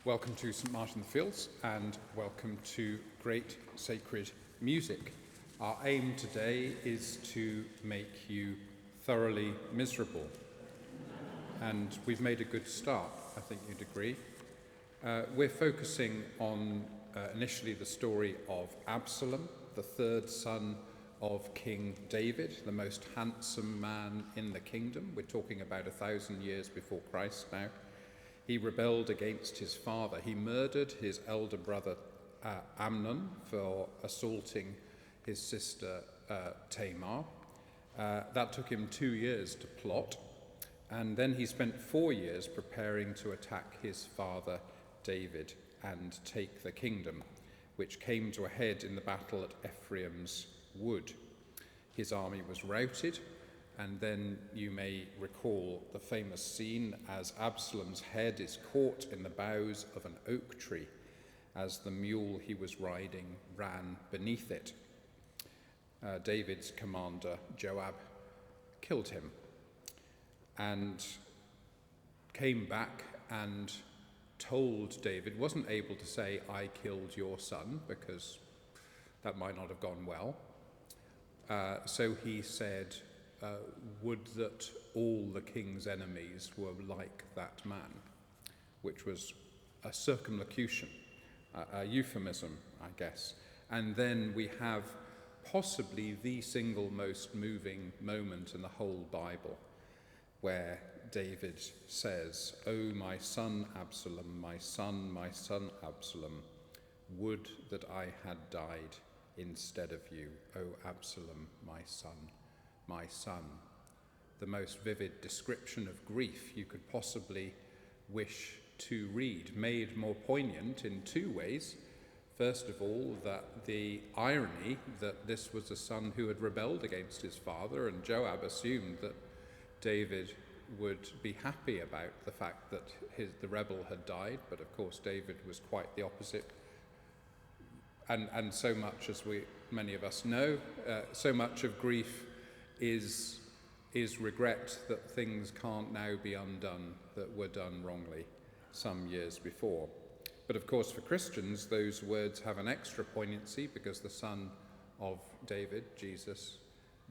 Welcome to St Martin in the Fields and welcome to Great Sacred Music. Our aim today is to make you thoroughly miserable. And we've made a good start, I think you'd agree. We're focusing on initially the story of Absalom, the third son of King David, the most handsome man in the kingdom. We're talking about 1,000 years before Christ now. He rebelled against his father. He murdered his elder brother Amnon for assaulting his sister Tamar. That took him 2 years to plot, and then he spent 4 years preparing to attack his father David and take the kingdom, which came to a head in the battle at Ephraim's Wood. His army was routed, and then you may recall the famous scene as Absalom's head is caught in the boughs of an oak tree as the mule he was riding ran beneath it. David's commander, Joab, killed him and came back and told David, wasn't able to say, "I killed your son," because that might not have gone well. So he said, would that all the king's enemies were like that man, which was a circumlocution, a euphemism, I guess. And then we have possibly the single most moving moment in the whole Bible, where David says, "Oh, my son Absalom, my son Absalom, would that I had died instead of you. Oh, Absalom, my son, my son." The most vivid description of grief you could possibly wish to read, made more poignant in two ways. First of all, that the irony that this was a son who had rebelled against his father, and Joab assumed that David would be happy about the fact that the rebel had died, but of course David was quite the opposite. And so much, as many of us know, so much of grief is regret that things can't now be undone that were done wrongly some years before. But of course for Christians those words have an extra poignancy because the son of David, Jesus,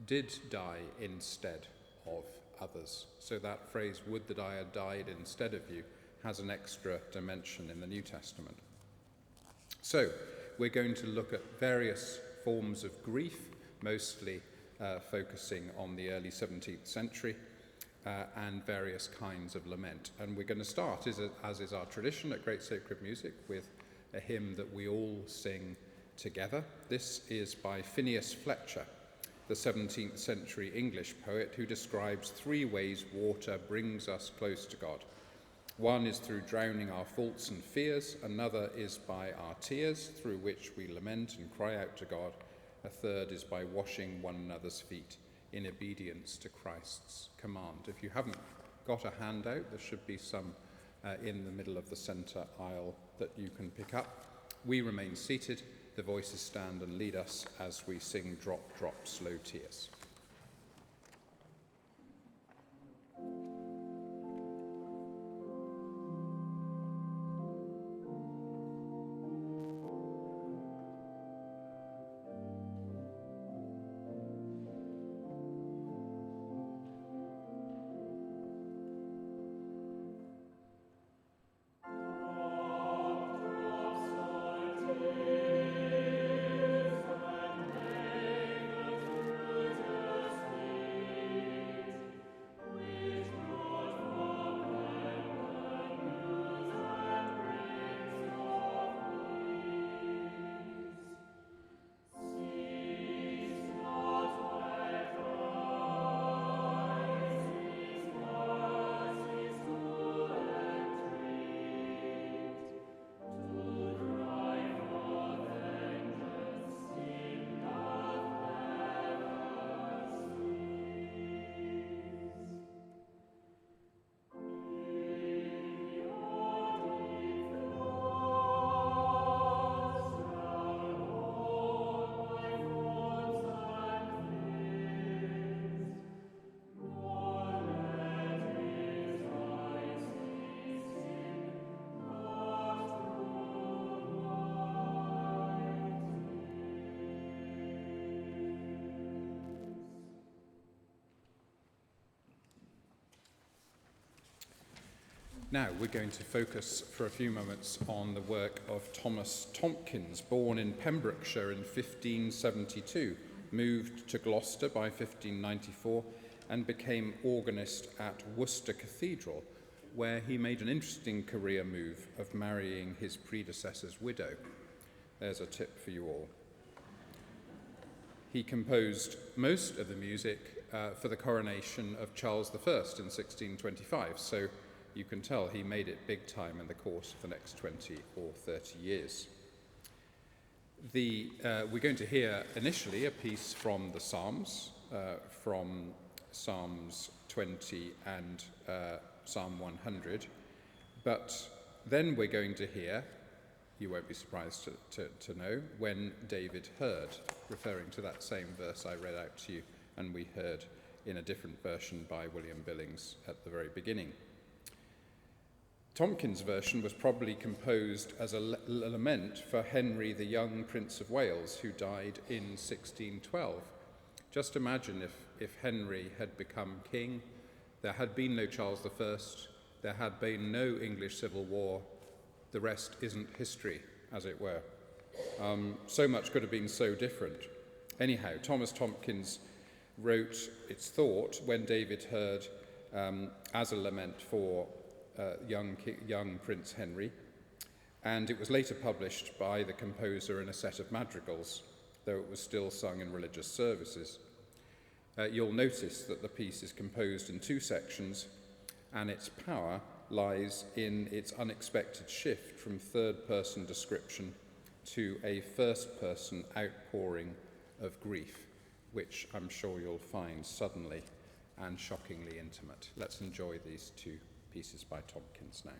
did die instead of others. So that phrase, "would that I had died instead of you," has an extra dimension in the New Testament. So we're going to look at various forms of grief, mostly focusing on the early 17th century, and various kinds of lament. And we're going to start, as is our tradition at Great Sacred Music, with a hymn that we all sing together. This is by Phineas Fletcher, the 17th century English poet, who describes 3 ways water brings us close to God. One is through drowning our faults and fears, another is by our tears, through which we lament and cry out to God. A third is by washing one another's feet in obedience to Christ's command. If you haven't got a handout, there should be some in the middle of the centre aisle that you can pick up. We remain seated, the voices stand and lead us as we sing "Drop, Drop, Slow Tears." Thank you. Now we're going to focus for a few moments on the work of Thomas Tomkins, born in Pembrokeshire in 1572, moved to Gloucester by 1594 and became organist at Worcester Cathedral, where he made an interesting career move of marrying his predecessor's widow. There's a tip for you all. He composed most of the music for the coronation of Charles I in 1625, so you can tell he made it big time in the course of the next 20 or 30 years. We're going to hear initially a piece from the Psalms, from Psalms 20 and Psalm 100, but then we're going to hear, you won't be surprised to know, when David heard, referring to that same verse I read out to you, and we heard in a different version by William Billings at the very beginning. Tomkins' version was probably composed as a lament for Henry, the young Prince of Wales, who died in 1612. Just imagine if Henry had become king, there had been no Charles I, there had been no English Civil War, the rest isn't history, as it were. So much could have been so different. Anyhow, Thomas Tomkins wrote, it's thought, when David heard, as a lament for young Prince Henry, and it was later published by the composer in a set of madrigals, though it was still sung in religious services. You'll notice that the piece is composed in two sections, and its power lies in its unexpected shift from third-person description to a first-person outpouring of grief, which I'm sure you'll find suddenly and shockingly intimate. Let's enjoy these two pieces by Tomkins now.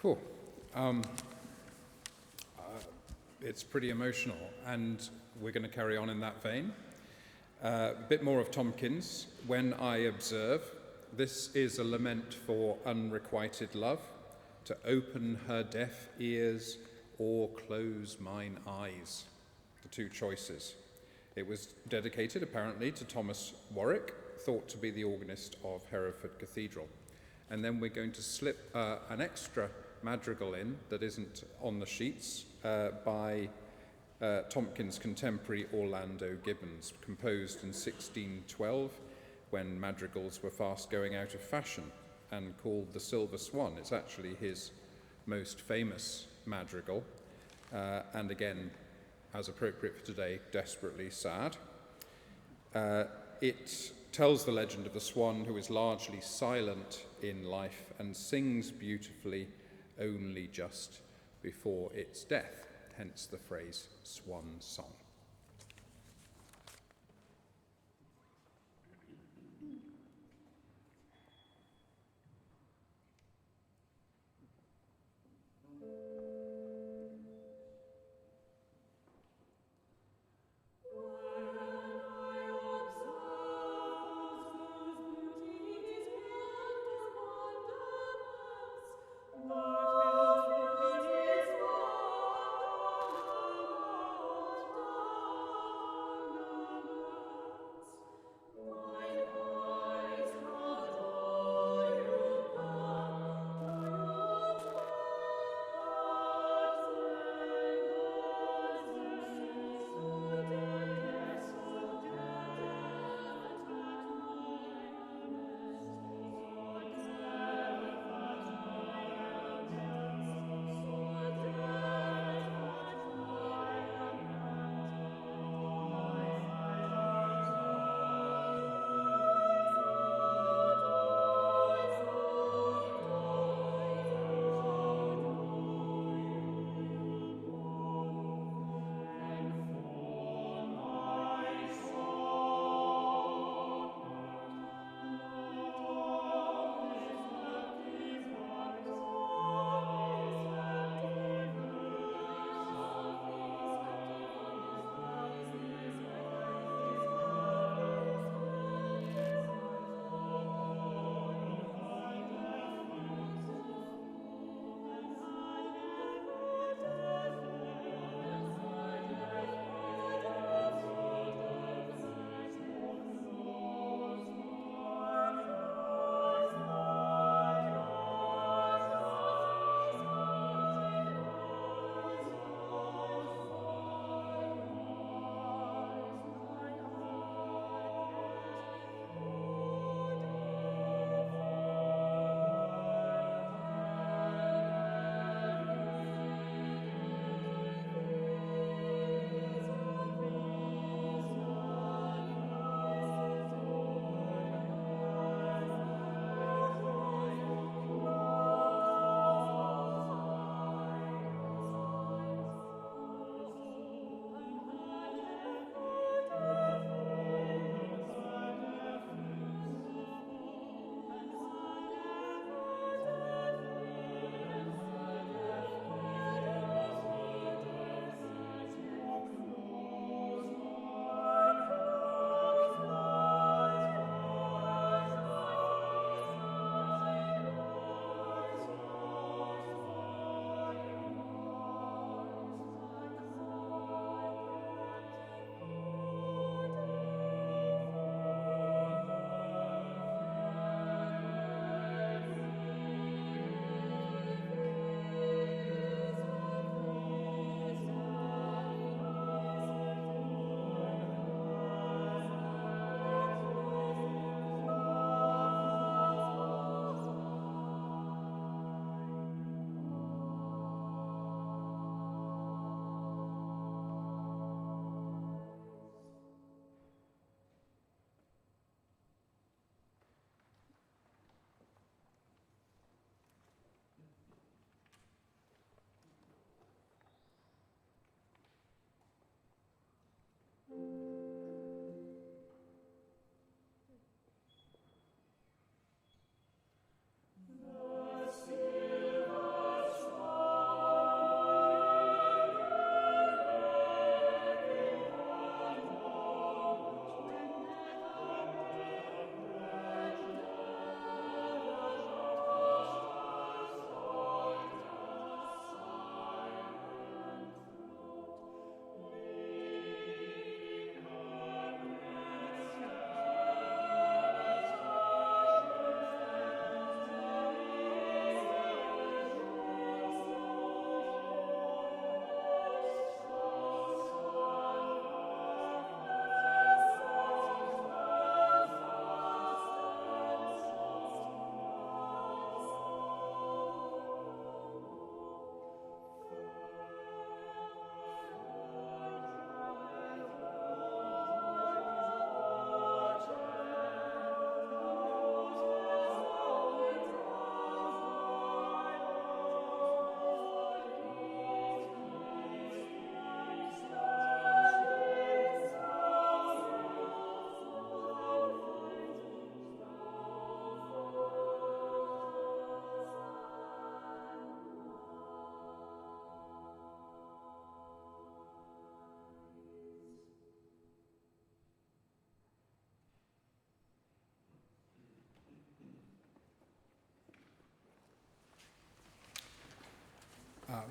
Cool. It's pretty emotional, and we're going to carry on in that vein. A bit more of Tomkins. When I observe, this is a lament for unrequited love, to open her deaf ears or close mine eyes. The two choices. It was dedicated, apparently, to Thomas Warwick, thought to be the organist of Hereford Cathedral. And then we're going to slip an extra madrigal in that isn't on the sheets by Tomkins' contemporary Orlando Gibbons, composed in 1612 when madrigals were fast going out of fashion, and called The Silver Swan. It's actually his most famous madrigal, and again, as appropriate for today, desperately sad. It tells the legend of the swan who is largely silent in life and sings beautifully only just before its death, hence the phrase swan song.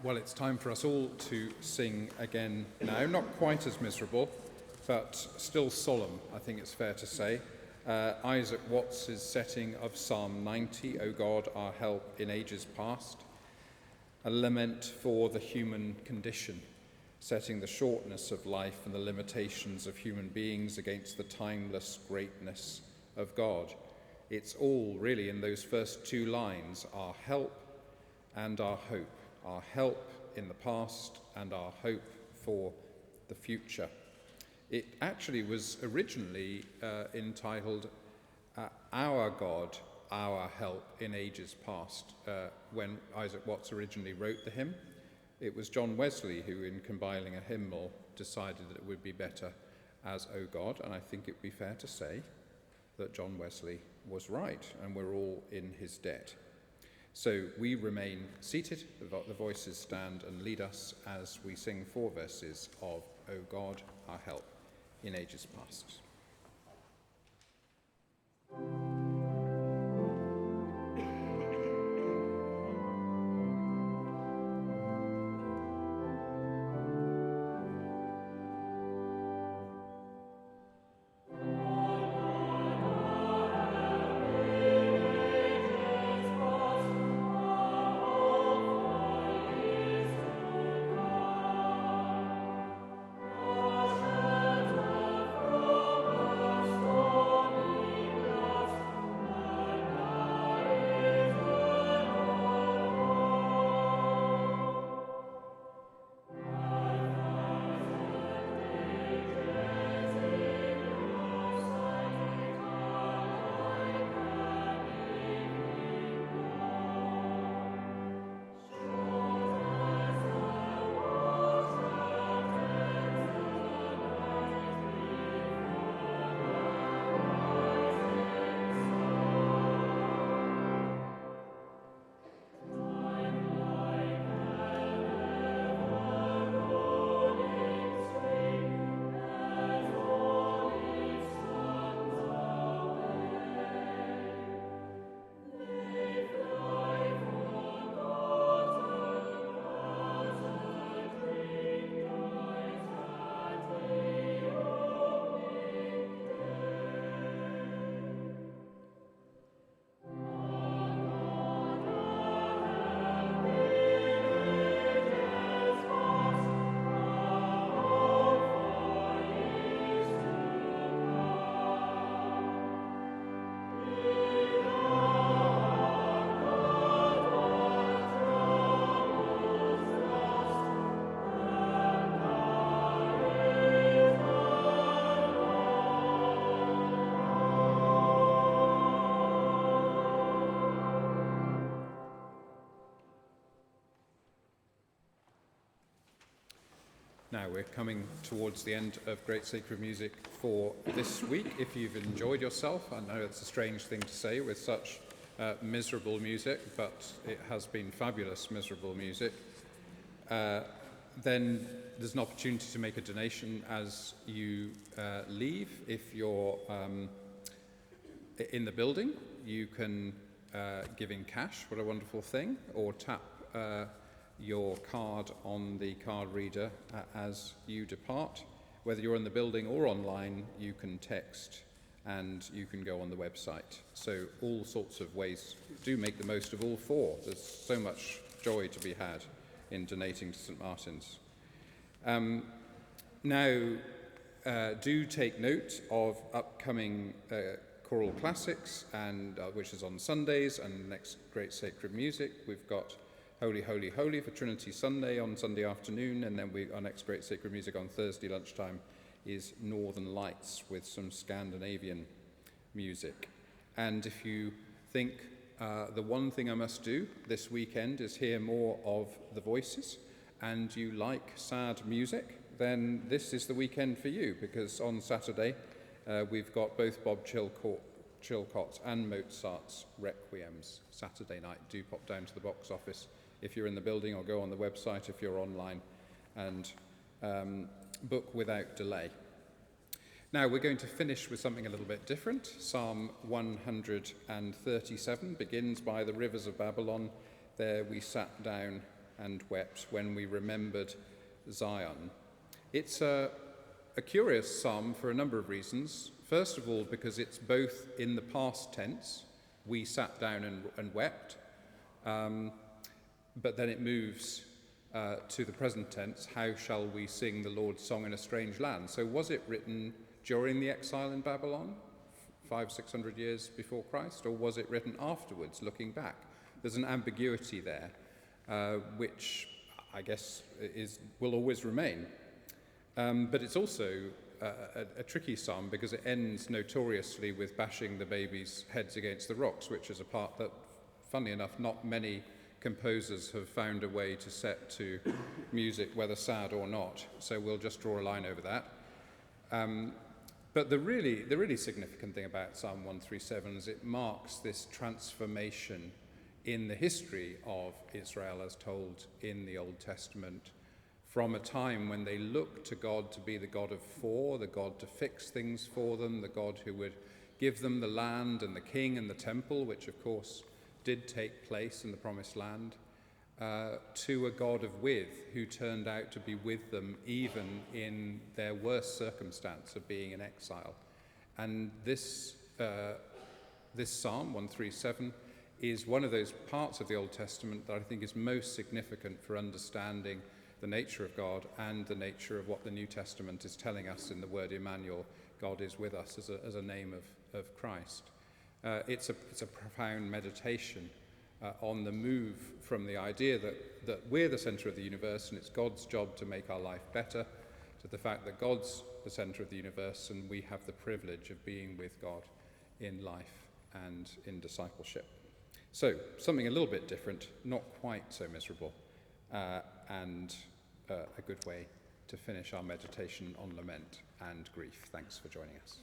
Well, it's time for us all to sing again now. Not quite as miserable, but still solemn, I think it's fair to say. Isaac Watts' setting of Psalm 90, O God, our help in ages past. A lament for the human condition, setting the shortness of life and the limitations of human beings against the timeless greatness of God. It's all really in those first two lines, our help and our help in the past and our hope for the future. It actually was originally entitled Our God, Our Help in Ages Past, when Isaac Watts originally wrote the hymn. It was John Wesley who, in compiling a hymnal, decided that it would be better as O God, and I think it would be fair to say that John Wesley was right, and we're all in his debt. So we remain seated, the voices stand and lead us as we sing 4 verses of O God, our help in ages past. Now we're coming towards the end of Great Sacred Music for this week. If you've enjoyed yourself, I know it's a strange thing to say with such miserable music, but it has been fabulous miserable music, then there's an opportunity to make a donation as you leave. If you're in the building, you can give in cash, what a wonderful thing, or tap your card on the card reader as you depart. Whether you're in the building or online, you can text and you can go on the website. So all sorts of ways. Do make the most of all 4. There's so much joy to be had in donating to St. Martin's. Now, do take note of upcoming choral classics, and which is on Sundays, and next Great Sacred Music. We've got Holy, Holy, Holy for Trinity Sunday on Sunday afternoon, and then our next Great Sacred Music on Thursday lunchtime is Northern Lights with some Scandinavian music. And if you think the one thing I must do this weekend is hear more of the voices, and you like sad music, then this is the weekend for you, because on Saturday we've got both Bob Chilcott's and Mozart's Requiems Saturday night. Do pop down to the box office if you're in the building, or go on the website if you're online, and book without delay. Now we're going to finish with something a little bit different. Psalm 137 begins by the rivers of Babylon. There we sat down and wept when we remembered Zion. It's a curious psalm for a number of reasons. First of all, because it's both in the past tense, we sat down and wept, but then it moves to the present tense, how shall we sing the Lord's song in a strange land? So was it written during the exile in Babylon, 500-600 years before Christ, or was it written afterwards, looking back? There's an ambiguity there, which I guess will always remain. But it's also a tricky psalm because it ends notoriously with bashing the babies' heads against the rocks, which is a part that, funnily enough, not many composers have found a way to set to music, whether sad or not. So we'll just draw a line over that. But the really significant thing about Psalm 137 is it marks this transformation in the history of Israel as told in the Old Testament, from a time when they looked to God to be the God of the God to fix things for them, the God who would give them the land and the king and the temple, which of course did take place in the Promised Land, to a God of who turned out to be with them even in their worst circumstance of being in exile. And this Psalm 137 is one of those parts of the Old Testament that I think is most significant for understanding the nature of God and the nature of what the New Testament is telling us in the word Emmanuel. God is with us as a name of Christ. It's a profound meditation on the move from the idea that we're the center of the universe and it's God's job to make our life better, to the fact that God's the center of the universe and we have the privilege of being with God in life and in discipleship. So, something a little bit different, not quite so miserable, and a good way to finish our meditation on lament and grief. Thanks for joining us.